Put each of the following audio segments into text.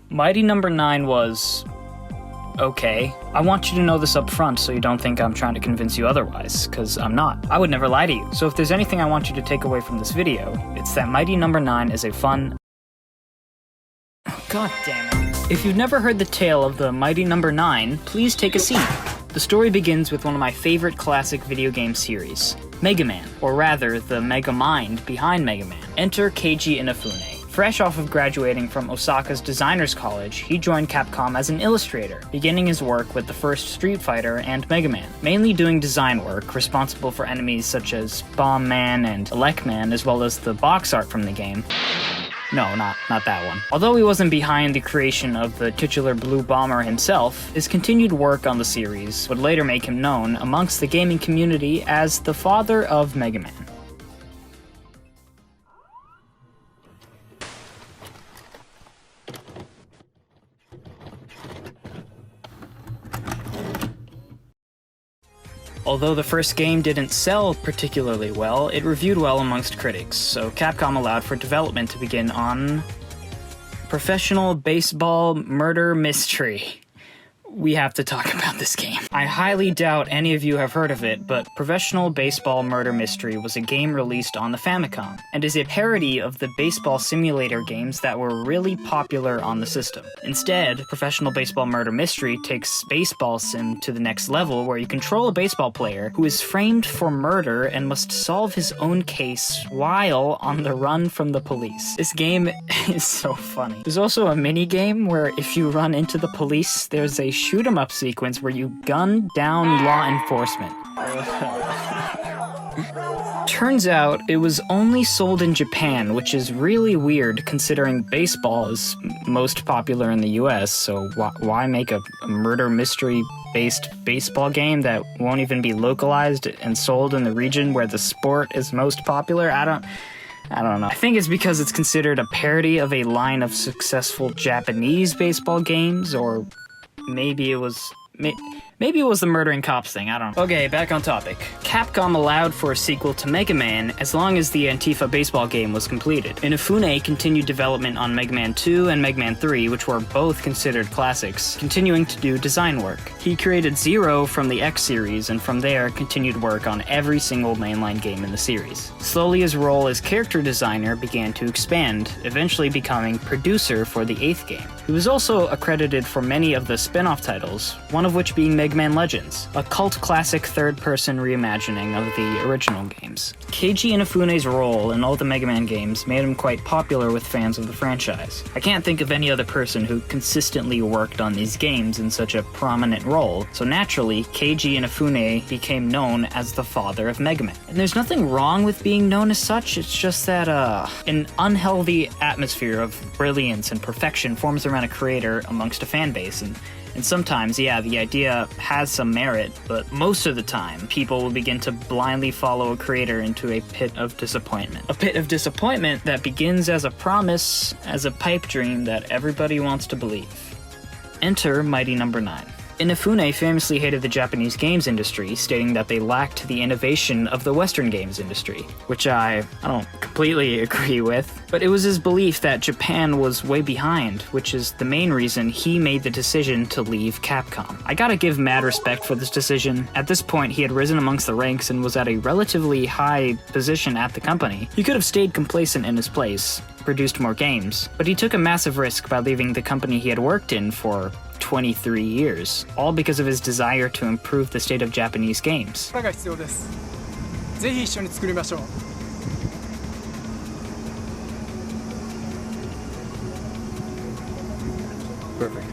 Mighty Number 9 was... okay. I want you to know this up front so you don't think I'm trying to convince you otherwise, because I'm not. I would never lie to you. So if there's anything I want you to take away from this video, it's that Mighty Number 9 is a fun... God damn it. If you've never heard the tale of the Mighty Number 9, please take a seat. The story begins with one of my favorite classic video game series, Mega Man, or rather, the Mega Mind behind Mega Man. Enter Keiji Inafune. Fresh off of graduating from Osaka's Designers College, he joined Capcom as an illustrator, beginning his work with the first Street Fighter and Mega Man, mainly doing design work responsible for enemies such as Bomb Man and Elec Man, as well as the box art from the game. No, not that one. Although he wasn't behind the creation of the titular Blue Bomber himself, his continued work on the series would later make him known amongst the gaming community as the father of Mega Man. Although the first game didn't sell particularly well, it reviewed well amongst critics, so Capcom allowed for development to begin on... Professional Baseball Murder Mystery. We have to talk about this game. I highly doubt any of you have heard of it, but Professional Baseball Murder Mystery was a game released on the Famicom, and is a parody of the baseball simulator games that were really popular on the system. Instead, Professional Baseball Murder Mystery takes baseball sim to the next level, where you control a baseball player who is framed for murder and must solve his own case while on the run from the police. This game is so funny. There's also a mini game where if you run into the police, there's a shoot 'em up sequence where you gun down law enforcement. Turns out it was only sold in Japan, which is really weird considering baseball is most popular in the US, so why make a murder mystery based baseball game that won't even be localized and sold in the region where the sport is most popular? I don't know. I think it's because it's considered a parody of a line of successful Japanese baseball games, or maybe it was the murdering cops thing, I don't know. Okay, back on topic. Capcom allowed for a sequel to Mega Man as long as the Antifa baseball game was completed. Inafune continued development on Mega Man 2 and Mega Man 3, which were both considered classics, continuing to do design work. He created Zero from the X series, and from there continued work on every single mainline game in the series. Slowly his role as character designer began to expand, eventually becoming producer for the 8th game. He was also accredited for many of the spin-off titles, one of which being Mega Man Legends, a cult classic third-person reimagining of the original games. Keiji Inafune's role in all the Mega Man games made him quite popular with fans of the franchise. I can't think of any other person who consistently worked on these games in such a prominent role, so naturally, Keiji Inafune became known as the father of Mega Man. And there's nothing wrong with being known as such, it's just that, an unhealthy atmosphere of brilliance and perfection forms around a creator amongst a fan base, and sometimes, yeah, the idea has some merit, but most of the time, people will begin to blindly follow a creator into a pit of disappointment. A pit of disappointment that begins as a promise, as a pipe dream that everybody wants to believe. Enter Mighty Number 9. Inafune famously hated the Japanese games industry, stating that they lacked the innovation of the Western games industry, which I don't completely agree with, but it was his belief that Japan was way behind, which is the main reason he made the decision to leave Capcom. I gotta give mad respect for this decision. At this point, he had risen amongst the ranks and was at a relatively high position at the company. He could have stayed complacent in his place, produced more games, but he took a massive risk by leaving the company he had worked in for 23 years, all because of his desire to improve the state of Japanese games. Perfect.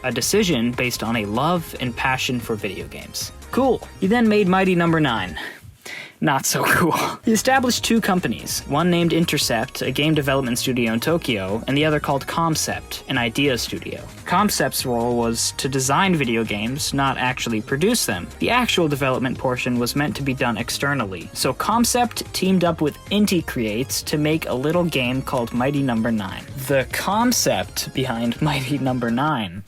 A decision based on a love and passion for video games. Cool. He then made Mighty Number 9. Not so cool. He established two companies, one named Intercept, a game development studio in Tokyo, and the other called Concept, an idea studio. Concept's role was to design video games, not actually produce them. The actual development portion was meant to be done externally, so Concept teamed up with Inti Creates to make a little game called Mighty Number 9. The concept behind Mighty Number 9.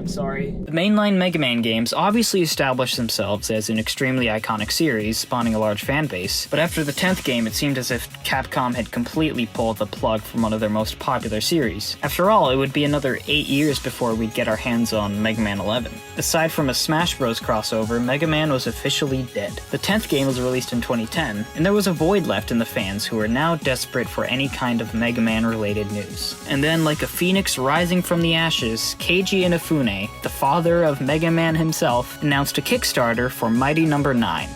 Sorry. mainline Mega Man games obviously established themselves as an extremely iconic series, spawning a large fan base, but after the 10th game it seemed as if Capcom had completely pulled the plug from one of their most popular series. After all, it would be another 8 years before we'd get our hands on Mega Man 11. Aside from a Smash Bros. Crossover, Mega Man was officially dead. The 10th game was released in 2010, and there was a void left in the fans who were now desperate for any kind of Mega Man related news. And then, like a phoenix rising from the ashes, Keiji Inafune, the father of Mega Man himself, announced a Kickstarter for Mighty No. 9,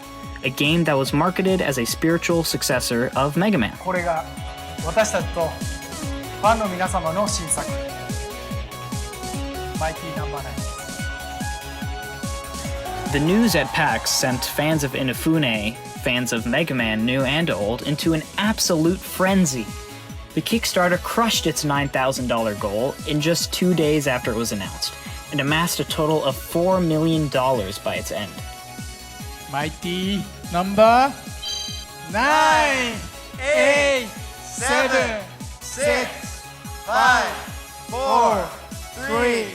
a game that was marketed as a spiritual successor of Mega Man. これが私たちとファンの皆様の新作マイティナンバー9 The news at PAX sent fans of Inafune, fans of Mega Man new and old, into an absolute frenzy. The Kickstarter crushed its $9,000 goal in just 2 days after it was announced, and amassed a total of $4 million by its end. マイティナンバー9 8 7 6 5 4 3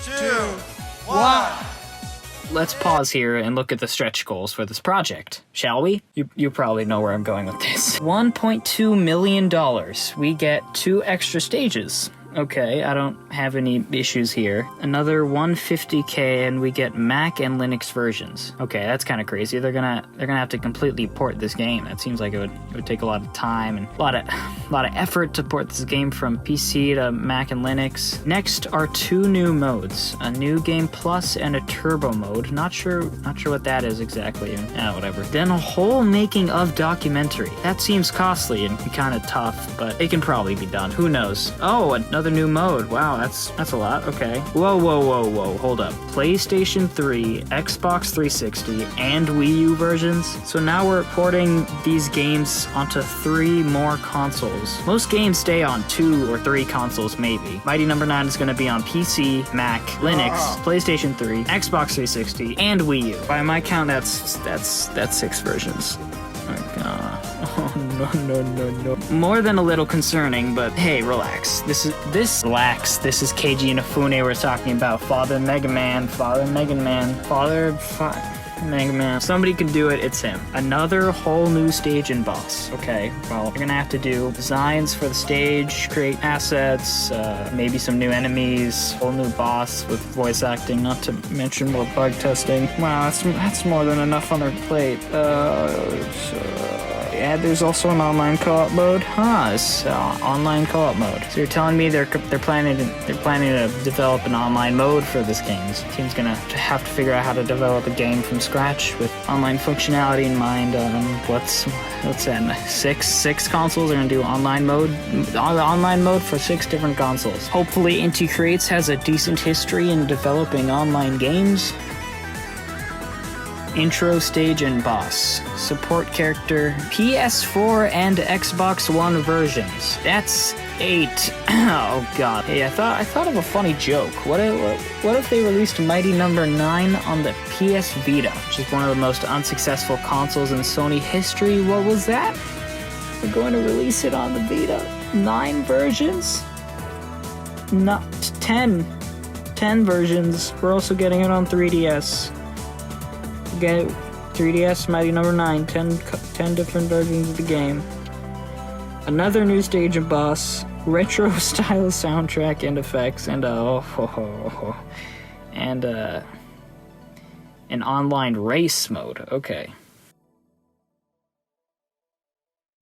2 1 Let's pause here and look at the stretch goals for this project, shall we? You probably know where I'm going with this. $1.2 million. We get 2 extra stages. Okay, I don't have any issues here. Another $150K and we get Mac and Linux versions. Okay, that's kind of crazy. They're gonna have to completely port this game. That seems like it would take a lot of time and a lot of effort to port this game from PC to Mac and Linux. Next are 2 new modes, a new game plus and a turbo mode. Not sure what that is exactly. Whatever. Then a whole making of documentary. That seems costly and kind of tough, but it can probably be done. Who knows? Oh, another new mode. Wow, that's a lot. Okay. Whoa. Hold up. PlayStation 3, Xbox 360, and Wii U versions. So now we're porting these games onto 3 more consoles. Most games stay on 2 or 3 consoles maybe. Mighty No. 9 is going to be on PC, Mac, Linux, PlayStation 3, Xbox 360, and Wii U. By my count, that's 6 versions. Oh, no. More than a little concerning, but hey, relax. This is Keiji Inafune we're talking about. Father Mega Man. Mega Man. Somebody can do it, it's him. Another whole new stage and boss. Okay, well, you're gonna have to do designs for the stage, create assets, maybe some new enemies, whole new boss with voice acting, not to mention more bug testing. Wow, that's more than enough on their plate. Yeah, there's also an online co-op mode. It's online co-op mode. So you're telling me they're planning to develop an online mode for this game? This team's gonna have to figure out how to develop a game from scratch with online functionality in mind. What's that? Six consoles are gonna do online mode for 6 different consoles. Hopefully, Inti Creates has a decent history in developing online games. Intro, stage, and boss. Support character. PS4 and Xbox One versions. That's 8. Oh god. Hey, I thought of a funny joke. What if they released Mighty No. 9 on the PS Vita, which is one of the most unsuccessful consoles in Sony history? What was that? We're going to release it on the Vita. 9 versions? Not 10. 10 versions. We're also getting it on 3DS. Get 3DS Mighty No. 9, 10 different versions of the game. Another new stage and boss, retro style soundtrack and effects, and an online race mode. Okay.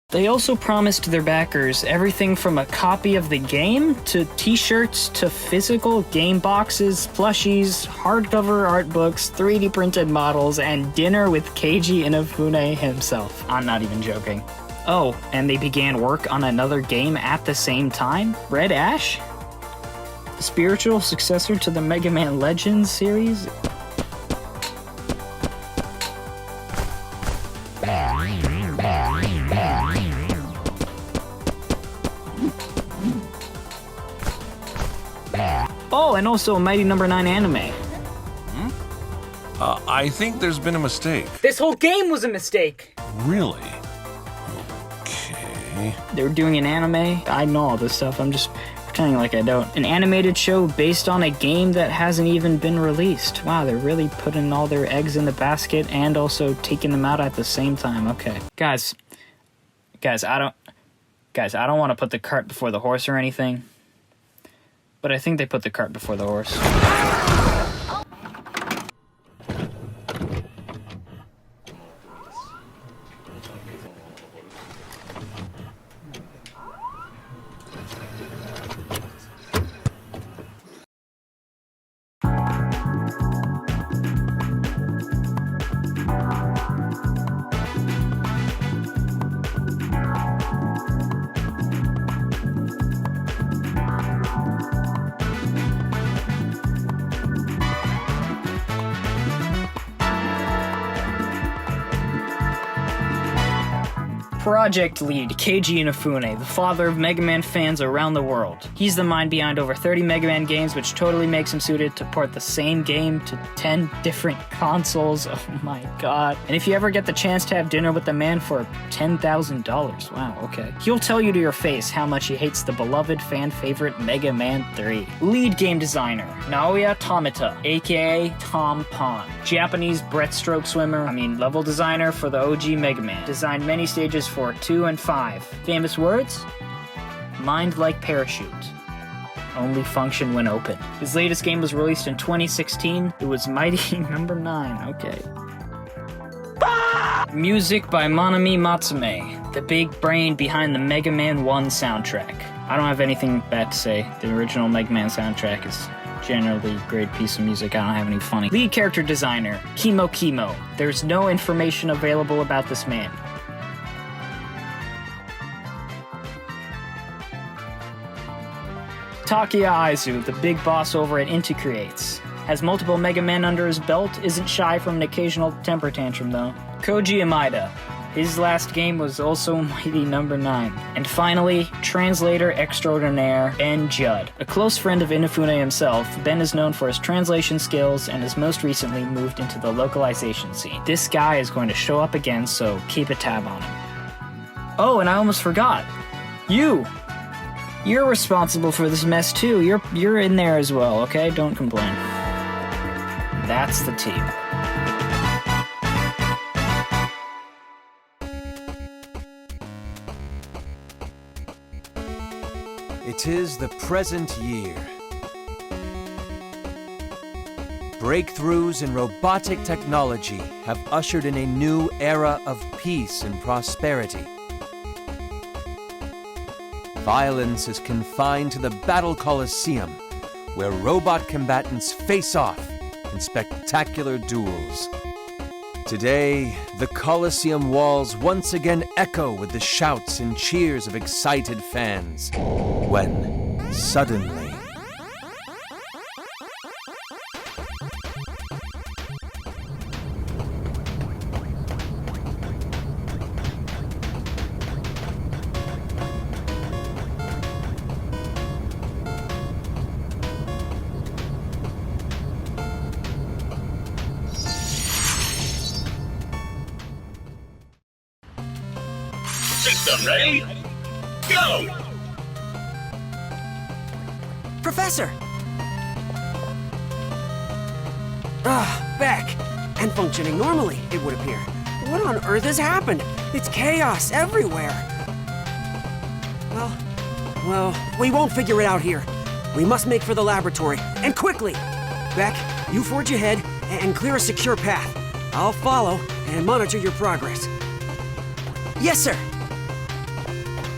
They also promised their backers everything from a copy of the game to t-shirts to physical game boxes, plushies, hardcover art books, 3D printed models, and dinner with Keiji Inafune himself. I'm not even joking. Oh, and they began work on another game at the same time? Red Ash? The spiritual successor to the Mega Man Legends series? Oh, and also a Mighty No. 9 anime. I think there's been a mistake. This whole game was a mistake! Really? Okay. They were doing an anime. I know all this stuff. I'm just Pretending like I don't. An animated show based on a game that hasn't even been released. Wow, they're really putting all their eggs in the basket and also taking them out at the same time. Okay. Guys, I don't want to put the cart before the horse or anything, but I think they put the cart before the horse. Project lead Keiji Inafune, the father of Mega Man fans around the world. He's the mind behind over 30 Mega Man games, which totally makes him suited to port the same game to 10 different consoles. Oh my god. And if you ever get the chance to have dinner with the man for $10,000, wow, okay. He'll tell you to your face how much he hates the beloved fan favorite Mega Man 3. Lead game designer Naoya Tomita, aka Tom Pond. Japanese breaststroke swimmer, level designer for the OG Mega Man. Designed many stages for 2 and 5. Famous words? Mind like parachute. Only function when open. His latest game was released in 2016. It was Mighty Number 9. Okay. Music by Manami Matsume, the big brain behind the Mega Man 1 soundtrack. I don't have anything bad to say. The original Mega Man soundtrack is generally a great piece of music. I don't have any funny. Lead character designer, Kimo. There's no information available about this man. Takuya Aizu, the big boss over at Inti Creates. Has multiple Mega Men under his belt, isn't shy from an occasional temper tantrum though. Koji Imida. His last game was also Mighty Number 9. And finally, translator extraordinaire Ben Judd. A close friend of Inafune himself, Ben is known for his translation skills and has most recently moved into the localization scene. This guy is going to show up again, so keep a tab on him. Oh, and I almost forgot. You're responsible for this mess too. You're in there as well, okay? Don't complain. That's the team. It is the present year. Breakthroughs in robotic technology have ushered in a new era of peace and prosperity. Violence is confined to the Battle Coliseum, where robot combatants face off in spectacular duels. Today, the Coliseum walls once again echo with the shouts and cheers of excited fans, when suddenly... System ready? Go! Professor! Back! And functioning normally, it would appear. What on earth has happened? It's chaos everywhere. Well, we won't figure it out here. We must make for the laboratory, and quickly! Beck, you forge ahead and clear a secure path. I'll follow and monitor your progress. Yes, sir!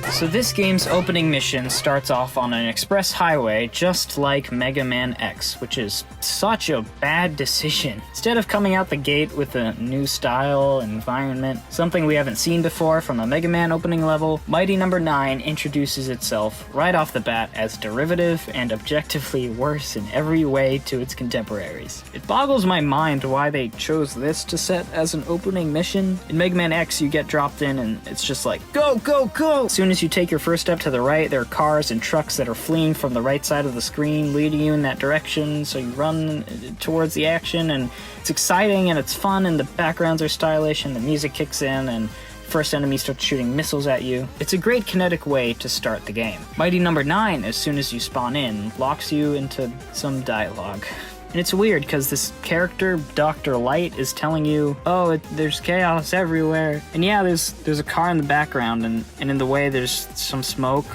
So this game's opening mission starts off on an express highway just like Mega Man X, which is such a bad decision. Instead of coming out the gate with a new style and environment, something we haven't seen before from a Mega Man opening level, Mighty Number 9 introduces itself right off the bat as derivative and objectively worse in every way to its contemporaries. It boggles my mind why they chose this to set as an opening mission. In Mega Man X, you get dropped in and it's just like, go, go, go! As soon as you take your first step to the right, there are cars and trucks that are fleeing from the right side of the screen, leading you in that direction, so you run towards the action, and it's exciting and it's fun, and the backgrounds are stylish, and the music kicks in, and first enemy starts shooting missiles at you. It's a great kinetic way to start the game. Mighty Number 9, as soon as you spawn in, locks you into some dialogue. And it's weird because this character, Dr. Light, is telling you, oh, there's chaos everywhere. And yeah, there's a car in the background, and in the way there's some smoke.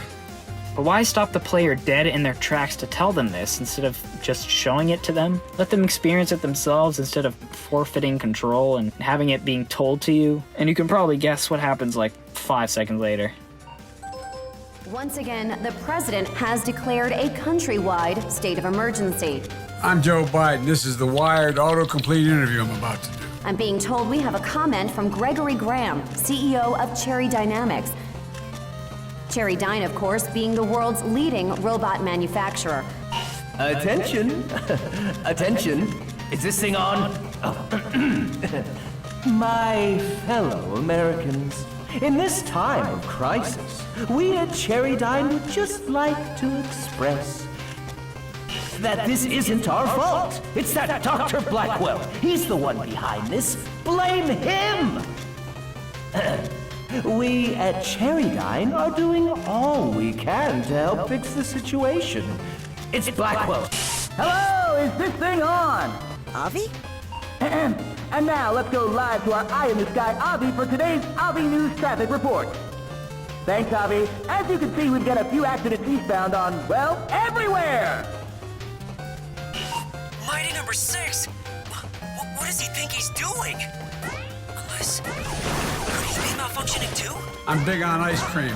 But why stop the player dead in their tracks to tell them this instead of just showing it to them? Let them experience it themselves instead of forfeiting control and having it being told to you. And you can probably guess what happens like 5 seconds later. Once again, the president has declared a countrywide state of emergency. I'm Joe Biden. This is the Wired autocomplete interview I'm about to do. I'm being told we have a comment from Gregory Graham, CEO of Cherry Dynamics. Cherry Dyne, of course, being the world's leading robot manufacturer. Attention! Attention! Is this thing on? Oh. My fellow Americans, in this time of crisis, we at Cherry Dyne would just like to express that this isn't our fault. It's that Dr. Blackwell. He's the one behind this. Blame him! We at Cherry Dyne are doing all we can to help fix the situation. It's Blackwell. Hello, is this thing on? Avi? And now let's go live to our Eye in the Sky Avi for today's Avi News Traffic Report. Thanks, Avi. As you can see, we've got a few accidents eastbound on, well, everywhere! Mighty Number 6? What does he think he's doing? Unless... could he be malfunctioning too? I'm big on ice cream,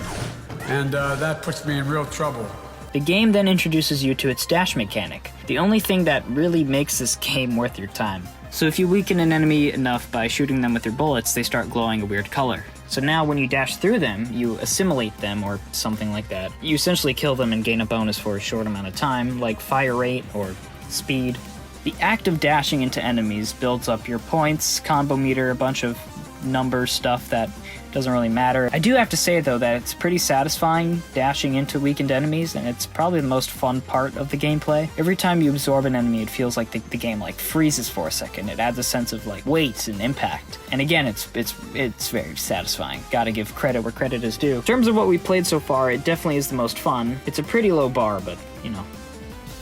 and that puts me in real trouble. The game then introduces you to its dash mechanic, the only thing that really makes this game worth your time. So if you weaken an enemy enough by shooting them with your bullets, they start glowing a weird color. So now when you dash through them, you assimilate them or something like that. You essentially kill them and gain a bonus for a short amount of time, like fire rate or speed. The act of dashing into enemies builds up your points, combo meter, a bunch of number stuff that doesn't really matter. I do have to say though that it's pretty satisfying dashing into weakened enemies, and it's probably the most fun part of the gameplay. Every time you absorb an enemy, it feels like the game like freezes for a second. It adds a sense of like weight and impact. And again, it's very satisfying. Gotta give credit where credit is due. In terms of what we played so far, it definitely is the most fun. It's a pretty low bar, but you know,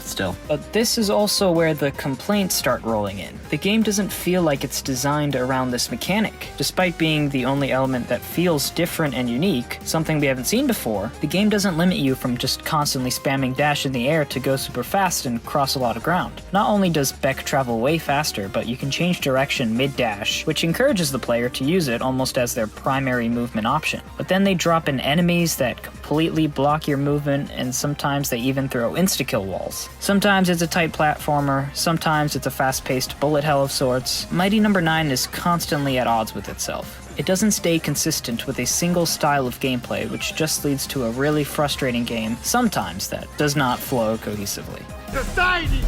still. But this is also where the complaints start rolling in. The game doesn't feel like it's designed around this mechanic. Despite being the only element that feels different and unique, something we haven't seen before, the game doesn't limit you from just constantly spamming dash in the air to go super fast and cross a lot of ground. Not only does Beck travel way faster, but you can change direction mid-dash, which encourages the player to use it almost as their primary movement option. But then they drop in enemies that completely block your movement, and sometimes they even throw insta-kill walls. Sometimes it's a tight platformer, sometimes it's a fast-paced bullet hell of sorts. Mighty Number 9 is constantly at odds with itself. It doesn't stay consistent with a single style of gameplay, which just leads to a really frustrating game sometimes that does not flow cohesively. Society!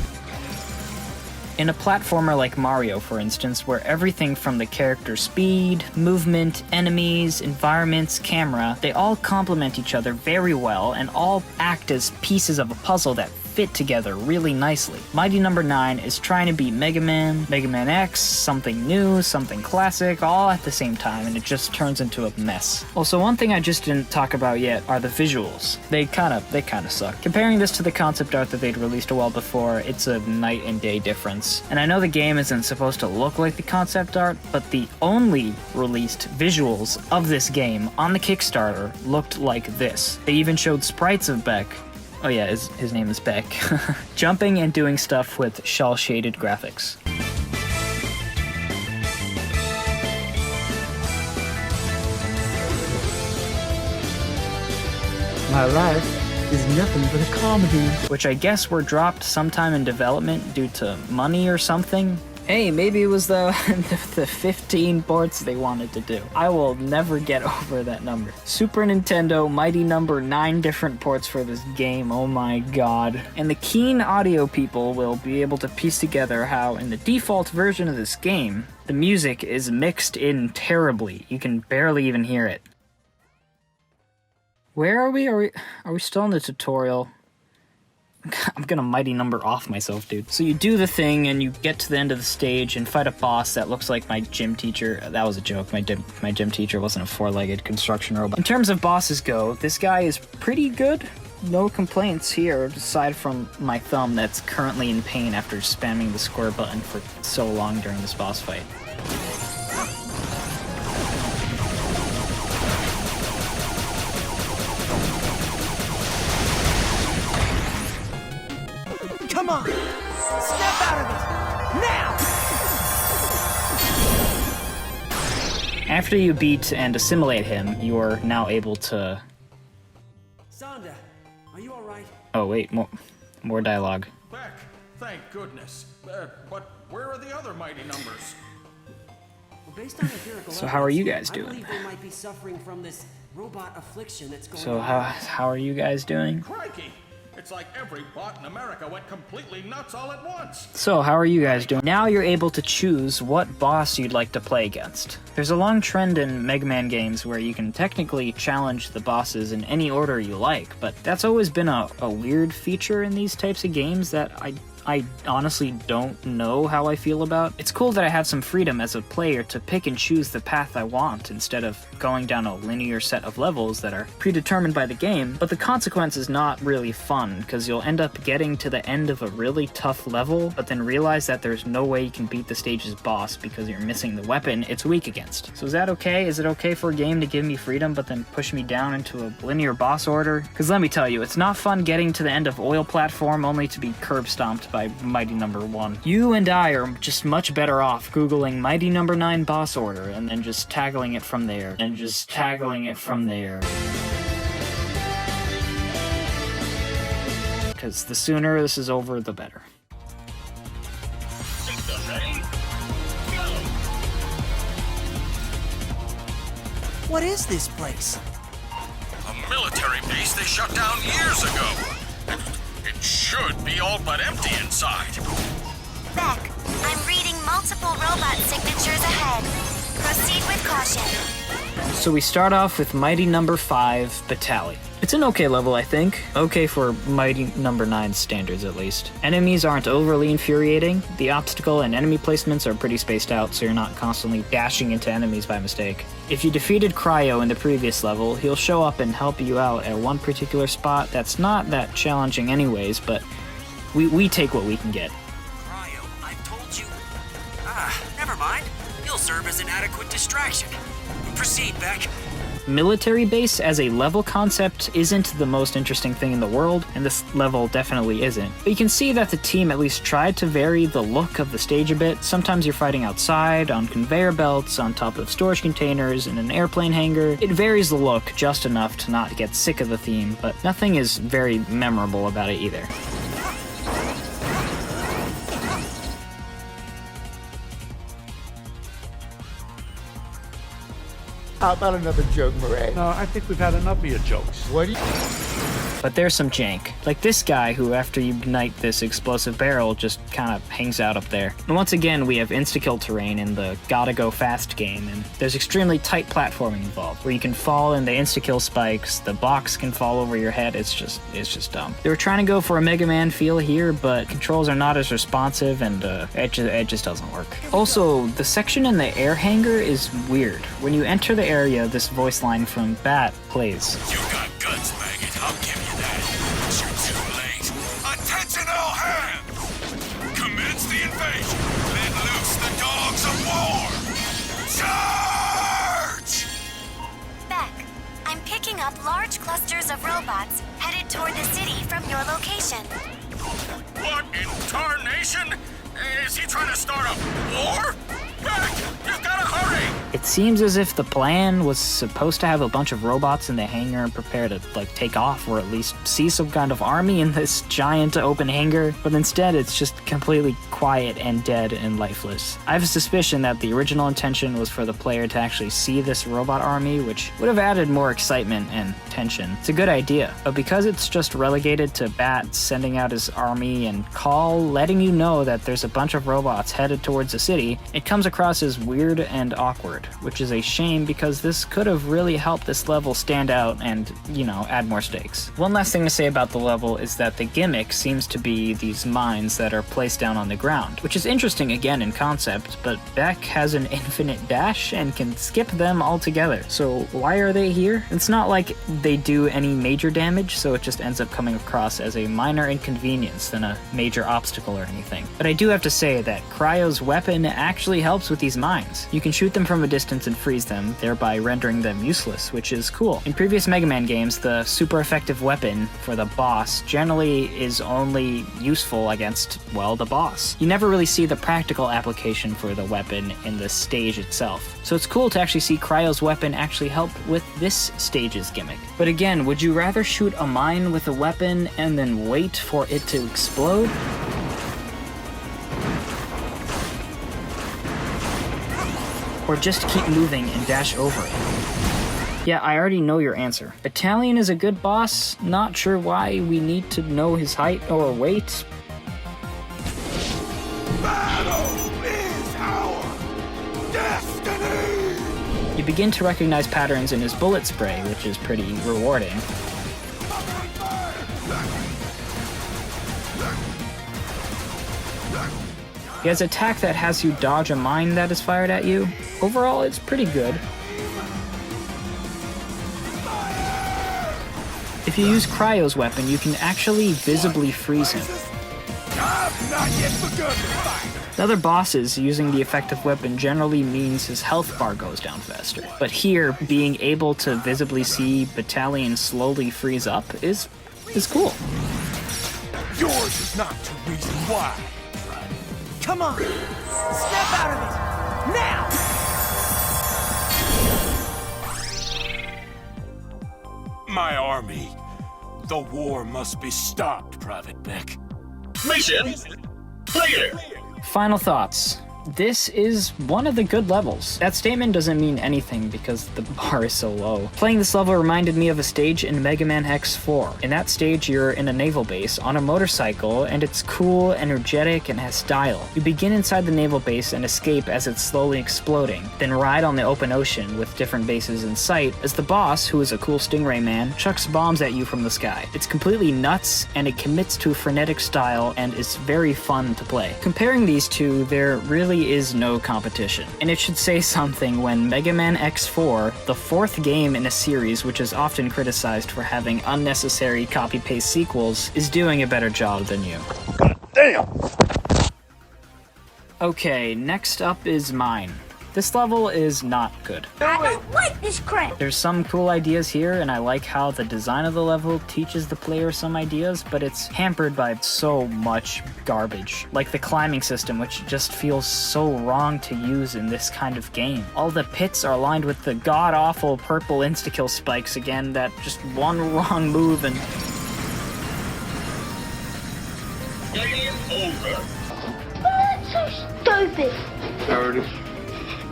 In a platformer like Mario, for instance, where everything from the character's speed, movement, enemies, environments, camera, they all complement each other very well and all act as pieces of a puzzle that fit together really nicely. Mighty Number 9 is trying to beat Mega Man, Mega Man X, something new, something classic, all at the same time, and it just turns into a mess. Also, one thing I just didn't talk about yet are the visuals. They kinda suck. Comparing this to the concept art that they'd released a while before, it's a night and day difference. And I know the game isn't supposed to look like the concept art, but the only released visuals of this game on the Kickstarter looked like this. They even showed sprites of Beck. Oh yeah, his name is Beck. Jumping and doing stuff with shell-shaded graphics. My life is nothing but a comedy. Which I guess were dropped sometime in development due to money or something. Hey, maybe it was the 15 ports they wanted to do. I will never get over that number. Super Nintendo, Mighty Number 9 different ports for this game, oh my god. And the keen audio people will be able to piece together how, in the default version of this game, the music is mixed in terribly. You can barely even hear it. Where are we? Are we still in the tutorial? I'm gonna mighty number off myself, dude. So you do the thing and you get to the end of the stage and fight a boss that looks like my gym teacher. That was a joke. My gym teacher wasn't a four-legged construction robot. In terms of bosses go, this guy is pretty good. No complaints here, aside from my thumb that's currently in pain after spamming the square button for so long during this boss fight. Come on! Snap out of it! Now! After you beat and assimilate him, you're now able to... Sonda, are you alright? Oh wait, more dialogue. Back, thank goodness. But where are the other mighty numbers? Well, based on empirical So how are you evidence, guys doing? I believe they might be suffering from this robot affliction that's going So on. how are you guys doing? Crikey! It's like every bot in America went completely nuts all at once. So, how are you guys doing? Now you're able to choose what boss you'd like to play against. There's a long trend in Mega Man games where you can technically challenge the bosses in any order you like, but that's always been a weird feature in these types of games that I honestly don't know how I feel about. It's cool that I have some freedom as a player to pick and choose the path I want instead of going down a linear set of levels that are predetermined by the game, but the consequence is not really fun because you'll end up getting to the end of a really tough level, but then realize that there's no way you can beat the stage's boss because you're missing the weapon it's weak against. So is that okay? Is it okay for a game to give me freedom but then push me down into a linear boss order? Because let me tell you, it's not fun getting to the end of Oil Platform only to be curb stomped by Mighty Number 1. You and I are just much better off Googling Mighty Number 9 boss order and then just tackling it from there. Because the sooner this is over, the better. System ready? Go! What is this place? A military base they shut down years ago. It should be all but empty inside. Beck, I'm reading multiple robot signatures ahead. Proceed with caution. So we start off with Mighty Number 5 Battalion. It's an okay level, I think. Okay for Mighty Number 9 standards, at least. Enemies aren't overly infuriating. The obstacle and enemy placements are pretty spaced out, so you're not constantly dashing into enemies by mistake. If you defeated Cryo in the previous level, he'll show up and help you out at one particular spot that's not that challenging anyways, but we take what we can get. Cryo, I've told you. Never mind. He'll serve as an adequate distraction. Proceed, Beck. Military base as a level concept isn't the most interesting thing in the world, and this level definitely isn't. But you can see that the team at least tried to vary the look of the stage a bit. Sometimes you're fighting outside, on conveyor belts, on top of storage containers, in an airplane hangar. It varies the look just enough to not get sick of the theme, but nothing is very memorable about it either. How about another joke, Murray? No, I think we've had enough of your jokes. What do you... But there's some jank. Like this guy who, after you ignite this explosive barrel, just kind of hangs out up there. And once again, we have insta-kill terrain in the gotta go fast game, and there's extremely tight platforming involved, where you can fall in the insta-kill spikes, the box can fall over your head, it's just dumb. They were trying to go for a Mega Man feel here, but controls are not as responsive, and it just doesn't work. Also, the section in the air hangar is weird. When you enter the area, this voice line from Bat plays. You got guts, maggot. I'll give you that. But you're too late. Attention all hands! Commence the invasion. Let loose the dogs of war. Charge! Beck, I'm picking up large clusters of robots headed toward the city from your location. What in tarnation? Is he trying to start a war? Beck, you've got to hurry! It seems as if the plan was supposed to have a bunch of robots in the hangar and prepare to, take off or at least see some kind of army in this giant open hangar, but instead it's just completely quiet and dead and lifeless. I have a suspicion that the original intention was for the player to actually see this robot army, which would have added more excitement and tension. It's a good idea, but because it's just relegated to Bat sending out his army and Call letting you know that there's a bunch of robots headed towards the city, it comes across as weird and awkward. awkward, which is a shame because this could have really helped this level stand out and, add more stakes. One last thing to say about the level is that the gimmick seems to be these mines that are placed down on the ground, which is interesting again in concept, but Beck has an infinite dash and can skip them altogether. So why are they here? It's not like they do any major damage, so it just ends up coming across as a minor inconvenience than a major obstacle or anything. But I do have to say that Cryo's weapon actually helps with these mines. You can shoot them from a distance and freeze them, thereby rendering them useless, which is cool. In previous Mega Man games, the super effective weapon for the boss generally is only useful against, well, the boss. You never really see the practical application for the weapon in the stage itself. So it's cool to actually see Cryo's weapon actually help with this stage's gimmick. But again, would you rather shoot a mine with a weapon and then wait for it to explode? Or just keep moving and dash over it? Yeah, I already know your answer. Italian is a good boss, not sure why we need to know his height or weight. Battle is our destiny! You begin to recognize patterns in his bullet spray, which is pretty rewarding. He has attack that has you dodge a mine that is fired at you. Overall, it's pretty good. If you use Cryo's weapon, you can actually visibly freeze him. In other bosses, using the effective weapon generally means his health bar goes down faster. But here, being able to visibly see Battalion slowly freeze up is cool. Yours is not to reason why. Come on! Snap out of it! Now! My army. The war must be stopped, Private Beck. Mission clear. Final thoughts. This is one of the good levels. That statement doesn't mean anything because the bar is so low. Playing this level reminded me of a stage in Mega Man X4. In that stage, you're in a naval base on a motorcycle, and it's cool, energetic, and has style. You begin inside the naval base and escape as it's slowly exploding, then ride on the open ocean with different bases in sight as the boss, who is a cool stingray man, chucks bombs at you from the sky. It's completely nuts, and it commits to a frenetic style and is very fun to play. Comparing these two, there really is no competition. And it should say something when Mega Man X4, the fourth game in a series which is often criticized for having unnecessary copy-paste sequels, is doing a better job than you. God damn! Okay, next up is mine. This level is not good. I don't like this crap. There's some cool ideas here, and I like how the design of the level teaches the player some ideas, but it's hampered by so much garbage. Like the climbing system, which just feels so wrong to use in this kind of game. All the pits are lined with the god-awful purple insta-kill spikes again that just one wrong move and... Game over. That's so stupid.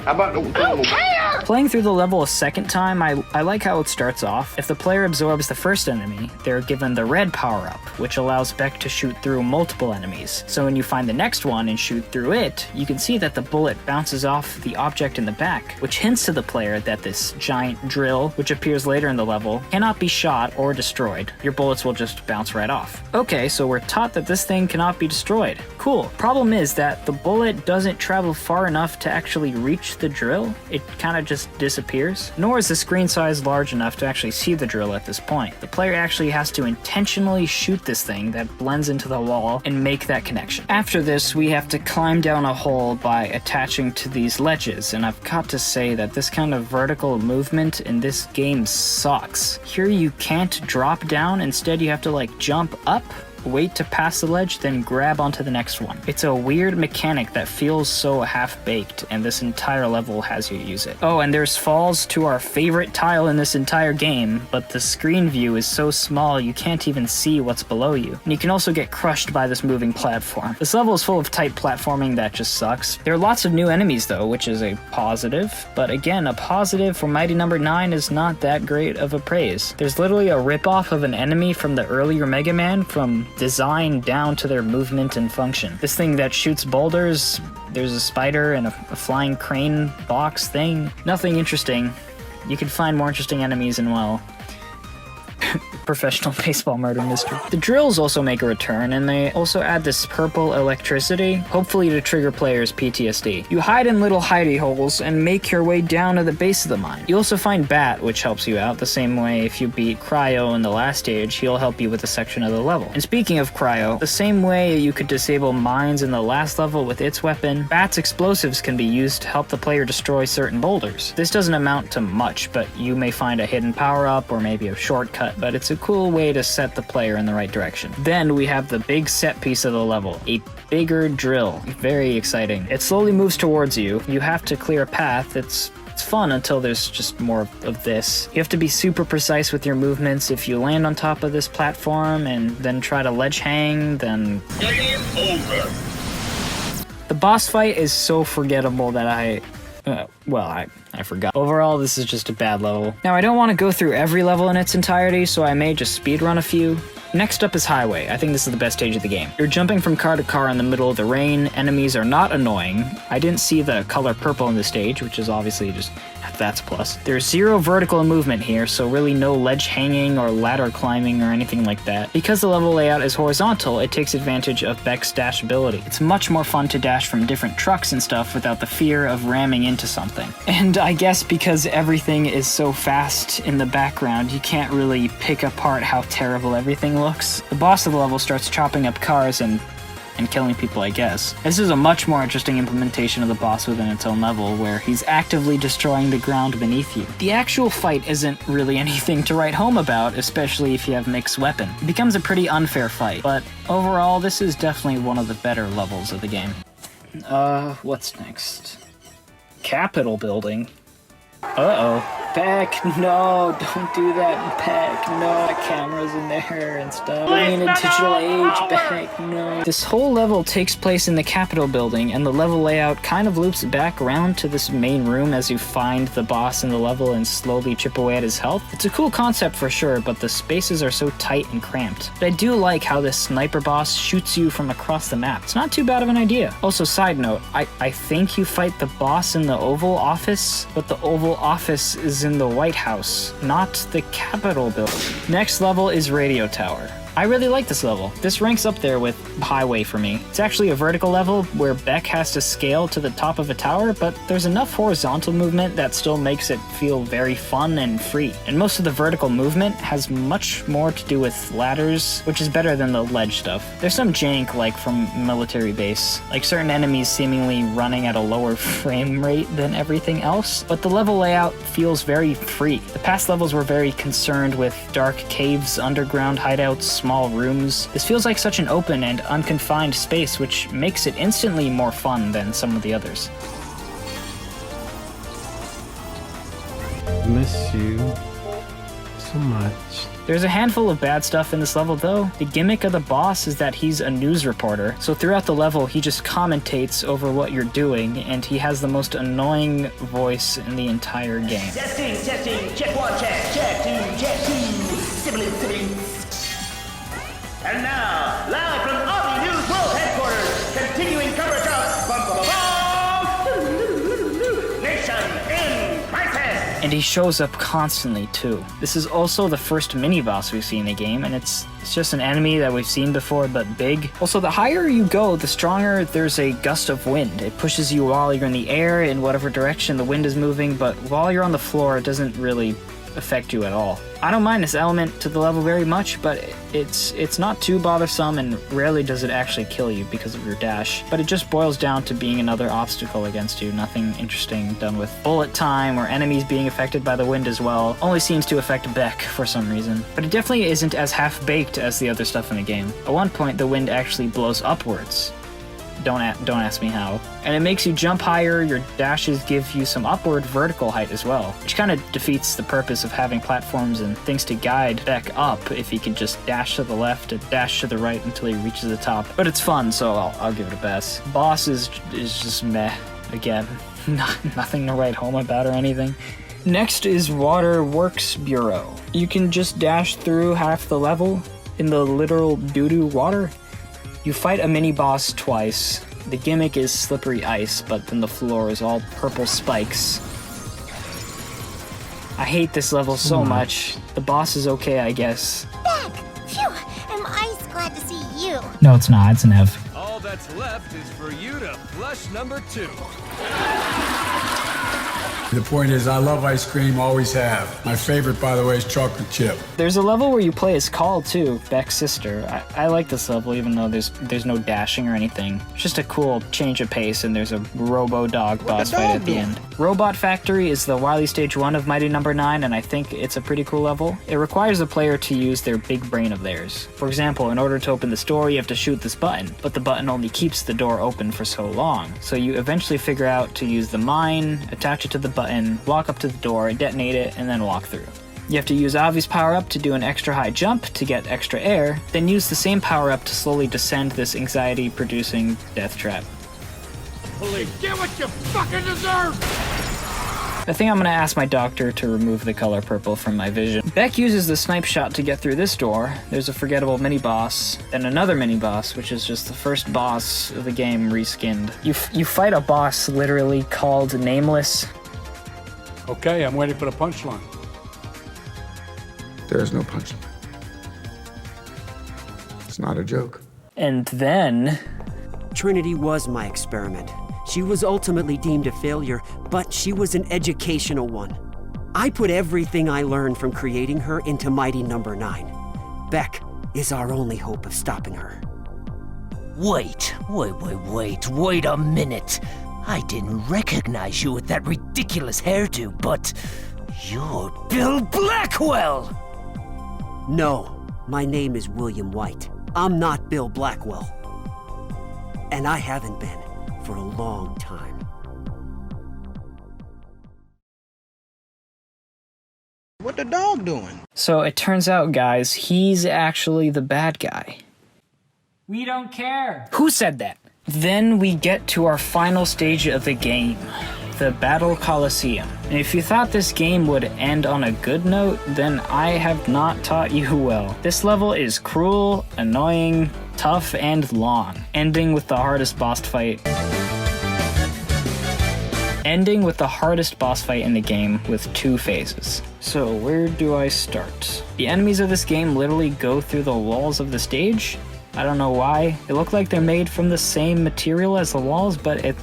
How about the Playing through the level a second time, I like how it starts off. If the player absorbs the first enemy, they're given the red power-up, which allows Beck to shoot through multiple enemies. So when you find the next one and shoot through it, you can see that the bullet bounces off the object in the back, which hints to the player that this giant drill, which appears later in the level, cannot be shot or destroyed. Your bullets will just bounce right off. Okay, so we're taught that this thing cannot be destroyed. Cool. Problem is that the bullet doesn't travel far enough to actually reach the drill. It kind of just disappears. Nor is the screen size large enough to actually see the drill at this point. The player actually has to intentionally shoot this thing that blends into the wall and make that connection. After this, we have to climb down a hole by attaching to these ledges, and I've got to say that this kind of vertical movement in this game sucks. Here you can't drop down, instead you have to like jump up, wait to pass the ledge, then grab onto the next one. It's a weird mechanic that feels so half-baked, and this entire level has you use it. Oh, and there's falls to our favorite tile in this entire game, but the screen view is so small you can't even see what's below you. And you can also get crushed by this moving platform. This level is full of tight platforming that just sucks. There are lots of new enemies though, which is a positive, but again, a positive for Mighty Number 9 is not that great of a praise. There's literally a ripoff of an enemy from the earlier Mega Man from design down to their movement and function. This thing that shoots boulders There's a spider and a flying crane box thing. Nothing interesting. You can find more interesting enemies in, well, professional baseball murder mystery. The drills also make a return, and they also add this purple electricity, hopefully to trigger players' PTSD. You hide in little hidey holes and make your way down to the base of the mine. You also find Bat, which helps you out the same way if you beat Cryo in the last stage, he'll help you with a section of the level. And speaking of Cryo, the same way you could disable mines in the last level with its weapon, Bat's explosives can be used to help the player destroy certain boulders. This doesn't amount to much, but you may find a hidden power-up or maybe a shortcut, but it's a cool way to set the player in the right direction. Then we have the big set piece of the level, a bigger drill. Very exciting. It slowly moves towards you. You have to clear a path. It's fun until there's just more of this. You have to be super precise with your movements. If you land on top of this platform and then try to ledge hang, then... Game over. The boss fight is so forgettable that I forgot. Overall, this is just a bad level. Now, I don't want to go through every level in its entirety, so I may just speedrun a few. Next up is Highway. I think this is the best stage of the game. You're jumping from car to car in the middle of the rain. Enemies are not annoying. I didn't see the color purple in the stage, which is obviously just... that's a plus. There's zero vertical movement here, so really no ledge hanging or ladder climbing or anything like that. Because the level layout is horizontal, it takes advantage of Beck's dash ability. It's much more fun to dash from different trucks and stuff without the fear of ramming into something. And I guess because everything is so fast in the background, you can't really pick apart how terrible everything looks. The boss of the level starts chopping up cars and killing people, I guess. This is a much more interesting implementation of the boss within its own level, where he's actively destroying the ground beneath you. The actual fight isn't really anything to write home about, especially if you have mixed weapon. It becomes a pretty unfair fight, but overall, this is definitely one of the better levels of the game. What's next? Capitol building. Uh-oh. Beck, no, don't do that, Beck, no, the camera's in there and stuff. We're in a digital age, Beck, no. This whole level takes place in the Capitol building, and the level layout kind of loops back around to this main room as you find the boss in the level and slowly chip away at his health. It's a cool concept for sure, but the spaces are so tight and cramped. But I do like how this sniper boss shoots you from across the map. It's not too bad of an idea. Also, side note, I think you fight the boss in the Oval Office, but the Oval Office is in the White House, not the Capitol building. Next level is Radio Tower. I really like this level. This ranks up there with Highway for me. It's actually a vertical level where Beck has to scale to the top of a tower, but there's enough horizontal movement that still makes it feel very fun and free. And most of the vertical movement has much more to do with ladders, which is better than the ledge stuff. There's some jank, like from military base, like certain enemies seemingly running at a lower frame rate than everything else, but the level layout feels very free. The past levels were very concerned with dark caves, underground hideouts, small rooms. This feels like such an open and unconfined space, which makes it instantly more fun than some of the others. Miss you so much. There's a handful of bad stuff in this level though. The gimmick of the boss is that he's a news reporter, so throughout the level he just commentates over what you're doing, and he has the most annoying voice in the entire game. Testing, check one, check two, sibling. And now, live from Aussie News World Headquarters, continuing coverage of Nation in Crisis! And he shows up constantly too. This is also the first mini-boss we've seen in the game, and it's just an enemy that we've seen before, but big. Also, the higher you go, the stronger there's a gust of wind. It pushes you while you're in the air in whatever direction the wind is moving, but while you're on the floor, it doesn't really affect you at all. I don't mind this element to the level very much, but it's not too bothersome, and rarely does it actually kill you because of your dash. But it just boils down to being another obstacle against you. Nothing interesting done with bullet time or enemies being affected by the wind as well. Only seems to affect Beck for some reason. But it definitely isn't as half-baked as the other stuff in the game. At one point, the wind actually blows upwards. Don't ask me how. And it makes you jump higher. Your dashes give you some upward vertical height as well, which kind of defeats the purpose of having platforms and things to guide Beck up if he could just dash to the left and dash to the right until he reaches the top. But it's fun, so I'll give it a pass. Boss is just meh. Again, nothing to write home about or anything. Next is Water Works Bureau. You can just dash through half the level in the literal doo-doo water. You fight a mini-boss twice. The gimmick is slippery ice, but then the floor is all purple spikes. I hate this level so much. The boss is okay, I guess. Back! Phew! Am Ice glad to see you? No, it's not. It's an Ev. All that's left is for you to flush number 2. The point is, I love ice cream, always have. My favorite, by the way, is chocolate chip. There's a level where you play as Call too, Beck's sister. I like this level even though there's no dashing or anything. It's just a cool change of pace and there's a Robo-Dog boss fight at the end. Robot Factory is the Wily Stage 1 of Mighty No. 9 and I think it's a pretty cool level. It requires the player to use their big brain of theirs. For example, in order to open this door you have to shoot this button, but the button only keeps the door open for so long. So you eventually figure out to use the mine, attach it to the button, walk up to the door, detonate it, and then walk through. You have to use Avi's power-up to do an extra high jump to get extra air, then use the same power-up to slowly descend this anxiety-producing death trap. Police, get what you fucking deserve! I think I'm gonna ask my doctor to remove the color purple from my vision. Beck uses the snipe shot to get through this door. There's a forgettable mini-boss, then another mini-boss, which is just the first boss of the game reskinned. You fight a boss literally called Nameless. Okay, I'm waiting for the punchline. There's no punchline. It's not a joke. And then... Trinity was my experiment. She was ultimately deemed a failure, but she was an educational one. I put everything I learned from creating her into Mighty No. 9. Beck is our only hope of stopping her. Wait a minute. I didn't recognize you with that ridiculous hairdo, but you're Bill Blackwell! No, my name is William White. I'm not Bill Blackwell. And I haven't been for a long time. What the dog doing? So it turns out, guys, he's actually the bad guy. We don't care. Who said that? Then we get to our final stage of the game, the Battle Coliseum. And if you thought this game would end on a good note, then I have not taught you well. This level is cruel, annoying, tough, and long, ending with the hardest boss fight in the game with 2 phases. So where do I start? The enemies of this game literally go through the walls of the stage. I don't know why. They look like they're made from the same material as the walls, but it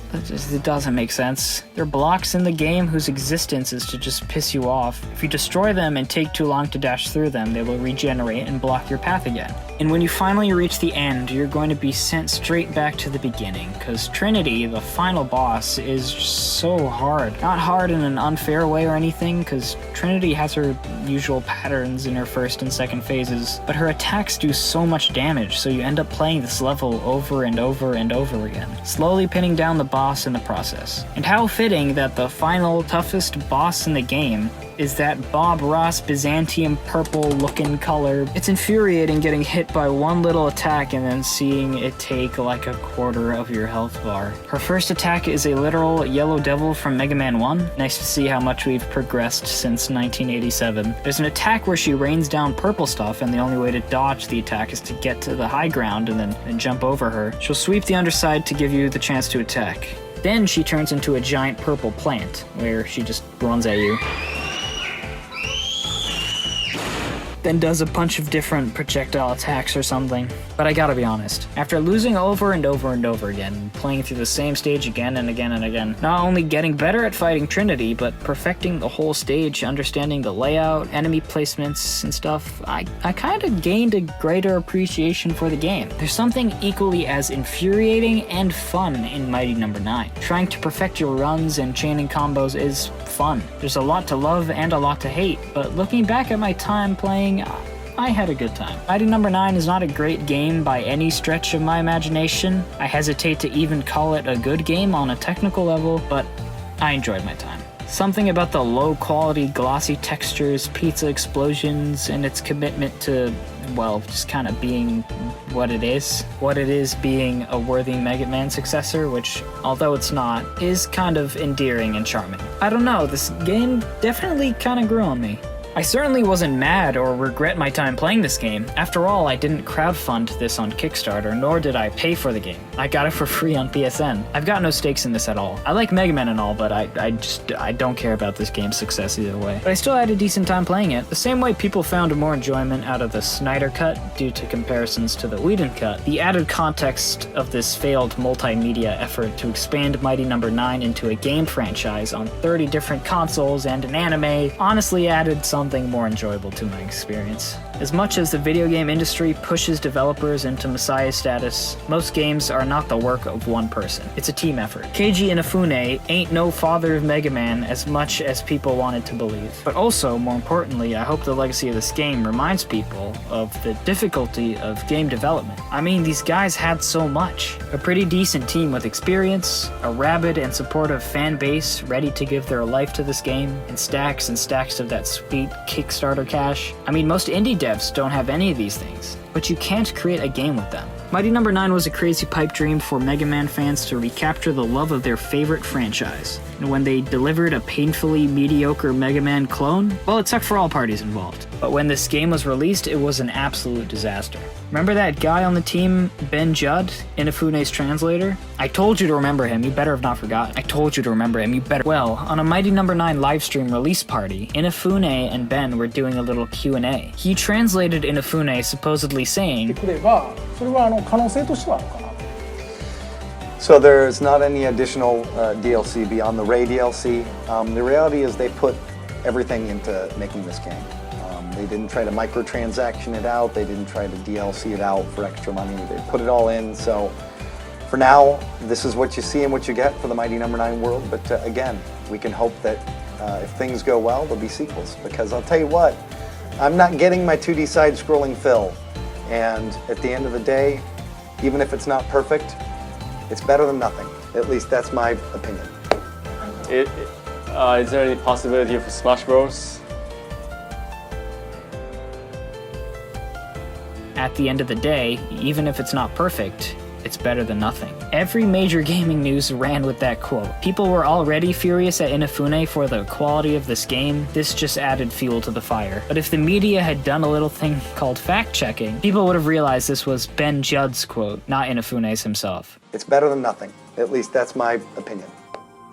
doesn't make sense. They're blocks in the game whose existence is to just piss you off. If you destroy them and take too long to dash through them, they will regenerate and block your path again. And when you finally reach the end, you're going to be sent straight back to the beginning, because Trinity, the final boss, is just so hard. Not hard in an unfair way or anything, because Trinity has her usual patterns in her first and second phases, but her attacks do so much damage, so you end up playing this level over and over and over again, slowly pinning down the boss in the process. And how fitting that the final, toughest boss in the game is that Bob Ross Byzantium purple looking color. It's infuriating getting hit by one little attack and then seeing it take like a quarter of your health bar. Her first attack is a literal yellow devil from Mega Man 1. Nice to see how much we've progressed since 1987. There's an attack where she rains down purple stuff and the only way to dodge the attack is to get to the high ground and then jump over her. She'll sweep the underside to give you the chance to attack. Then she turns into a giant purple plant where she just runs at you. Then does a bunch of different projectile attacks or something. But I gotta be honest, after losing over and over and over again, playing through the same stage again and again and again, not only getting better at fighting Trinity, but perfecting the whole stage, understanding the layout, enemy placements and stuff, I kinda gained a greater appreciation for the game. There's something equally as infuriating and fun in Mighty No. 9. Trying to perfect your runs and chaining combos is fun. There's a lot to love and a lot to hate, but looking back at my time playing, I had a good time. Mighty No. 9 is not a great game by any stretch of my imagination. I hesitate to even call it a good game on a technical level, but I enjoyed my time. Something about the low-quality, glossy textures, pizza explosions, and its commitment to, well, just kind of being what it is. What it is being a worthy Mega Man successor, which, although it's not, is kind of endearing and charming. I don't know, this game definitely kind of grew on me. I certainly wasn't mad or regret my time playing this game. After all, I didn't crowdfund this on Kickstarter, nor did I pay for the game. I got it for free on PSN. I've got no stakes in this at all. I like Mega Man and all, but I don't care about this game's success either way. But I still had a decent time playing it. The same way people found more enjoyment out of the Snyder Cut due to comparisons to the Whedon Cut, the added context of this failed multimedia effort to expand Mighty No. 9 into a game franchise on 30 different consoles and an anime honestly added something more enjoyable to my experience. As much as the video game industry pushes developers into messiah status, most games are not the work of one person. It's a team effort. Keiji Inafune ain't no father of Mega Man as much as people wanted to believe. But also, more importantly, I hope the legacy of this game reminds people of the difficulty of game development. I mean, these guys had so much. A pretty decent team with experience, a rabid and supportive fan base ready to give their life to this game, and stacks of that sweet Kickstarter cash. I mean, most indie devs don't have any of these things, but you can't create a game with them. Mighty No. 9 was a crazy pipe dream for Mega Man fans to recapture the love of their favorite franchise. And when they delivered a painfully mediocre Mega Man clone, well, it sucked for all parties involved. But when this game was released, it was an absolute disaster. Remember that guy on the team, Ben Judd, Inafune's translator? I told you to remember him, you better have not forgotten. I told you to remember him, you better. Well, on a Mighty No. 9 livestream release party, Inafune and Ben were doing a little Q&A. He translated Inafune supposedly saying, So there's not any additional DLC beyond the Ray DLC. The reality is they put everything into making this game. They didn't try to microtransaction it out. They didn't try to DLC it out for extra money. They put it all in. So for now, this is what you see and what you get for the Mighty No. 9 world. But again, we can hope that if things go well, there'll be sequels. Because I'll tell you what, I'm not getting my 2D side-scrolling fill. And at the end of the day, even if it's not perfect, it's better than nothing. At least that's my opinion. Is there any possibility for Smash Bros? At the end of the day, even if it's not perfect, it's better than nothing. Every major gaming news ran with that quote. People were already furious at Inafune for the quality of this game. This just added fuel to the fire. But if the media had done a little thing called fact-checking, people would have realized this was Ben Judd's quote, not Inafune's himself. It's better than nothing. At least that's my opinion.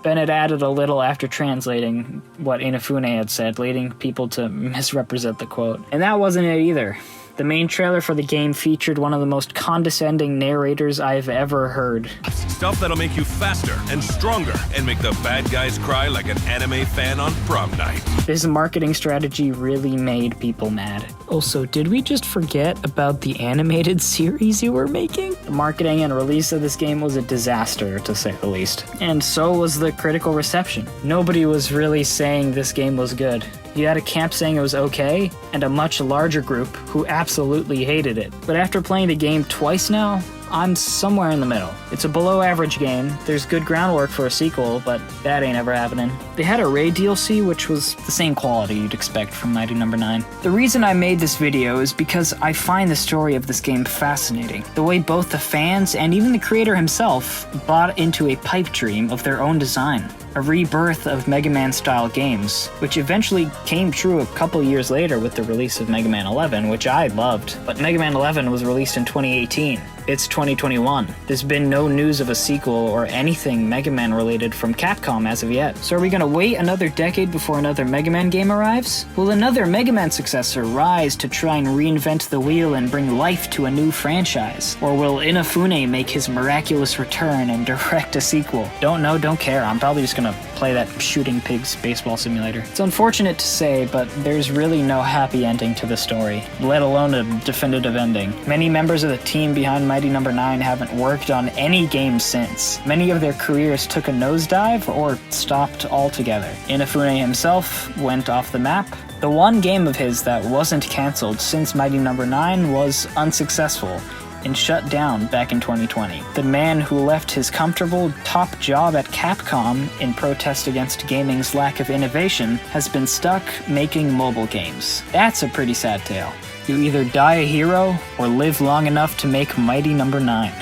Ben had added a little after translating what Inafune had said, leading people to misrepresent the quote. And that wasn't it either. The main trailer for the game featured one of the most condescending narrators I've ever heard. Stuff that'll make you faster and stronger and make the bad guys cry like an anime fan on prom night. This marketing strategy really made people mad. Also, did we just forget about the animated series you were making? The marketing and release of this game was a disaster, to say the least. And so was the critical reception. Nobody was really saying this game was good. You had a camp saying it was okay, and a much larger group who absolutely hated it. But after playing the game twice now, I'm somewhere in the middle. It's a below-average game, there's good groundwork for a sequel, but that ain't ever happening. They had a Ray DLC, which was the same quality you'd expect from Mighty No. 9. The reason I made this video is because I find the story of this game fascinating. The way both the fans and even the creator himself bought into a pipe dream of their own design. A rebirth of Mega Man-style games, which eventually came true a couple years later with the release of Mega Man 11, which I loved. But Mega Man 11 was released in 2018. It's 2021. There's been no news of a sequel or anything Mega Man related from Capcom as of yet. So are we gonna wait another decade before another Mega Man game arrives? Will another Mega Man successor rise to try and reinvent the wheel and bring life to a new franchise? Or will Inafune make his miraculous return and direct a sequel? Don't know, don't care. I'm probably just gonna play that shooting pigs baseball simulator. It's unfortunate to say, but there's really no happy ending to the story, let alone a definitive ending. Many members of the team behind Mighty No. 9 haven't worked on any game since. Many of their careers took a nosedive or stopped altogether. Inafune himself went off the map. The one game of his that wasn't cancelled since Mighty No. 9 was unsuccessful and shut down back in 2020. The man who left his comfortable top job at Capcom in protest against gaming's lack of innovation has been stuck making mobile games. That's a pretty sad tale. You either die a hero or live long enough to make Mighty No. 9.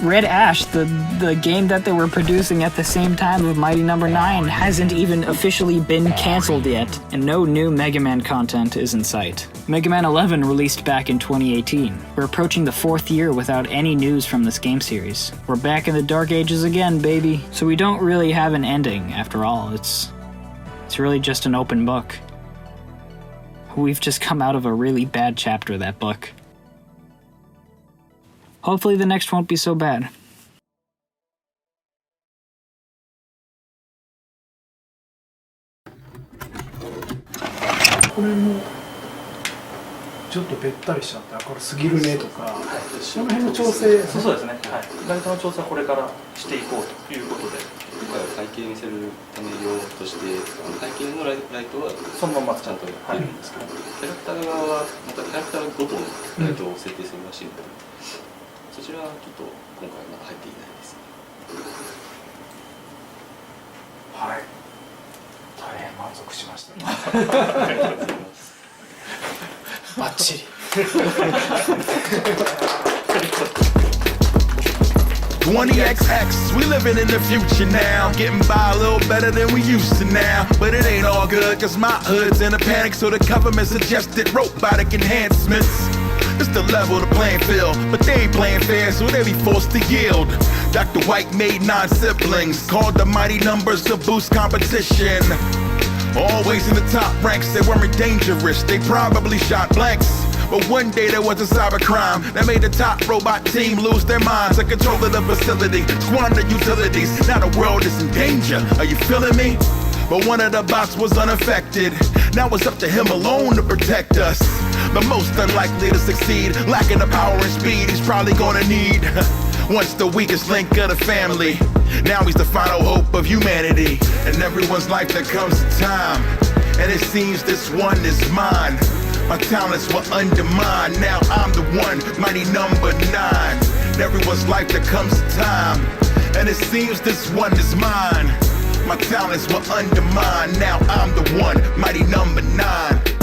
Red Ash, the game that they were producing at the same time of Mighty No. 9, hasn't even officially been cancelled yet, and no new Mega Man content is in sight. Mega Man 11 released back in 2018. We're approaching the 4th year without any news from this game series. We're back in the Dark Ages again, baby. So we don't really have an ending, after all. It's really just an open book. We've just come out of a really bad chapter of that book. Hopefully the next won't be so bad. これもちょっとべったりしちゃったこれすぎるねとか、その辺の調整。そうですね。はい。ライトの調整はこれからしていこうということで。今回は背景見せるため用として背景のライトはそのままちゃんとやってるんですけど、キャラクター側はまたキャラクターごとのライトを設定するらしいので、そちらはちょっと今回はまだ入っていないです。はい。大変満足しました。ありがとうございます。バッチリ。20XX, we living in the future now. Getting by a little better than we used to now. But it ain't all good, cause my hood's in a panic. So the government suggested robotic enhancements. It's to level the playing field, but they ain't playing fair, so they be forced to yield. Dr. White made 9 siblings, called the mighty numbers to boost competition. Always in the top ranks, they weren't dangerous, they probably shot blanks. But one day there was a cybercrime that made the top robot team lose their minds. The control of the facility, squander utilities. Now the world is in danger, are you feeling me? But one of the bots was unaffected. Now it's up to him alone to protect us. The most unlikely to succeed, lacking the power and speed he's probably gonna need. Once the weakest link of the family, now he's the final hope of humanity. In everyone's life there comes a time, and it seems this one is mine. My talents were undermined, now I'm the one, mighty number 9. In everyone's life there comes a time, and it seems this one is mine. My talents were undermined, now I'm the one, mighty number 9.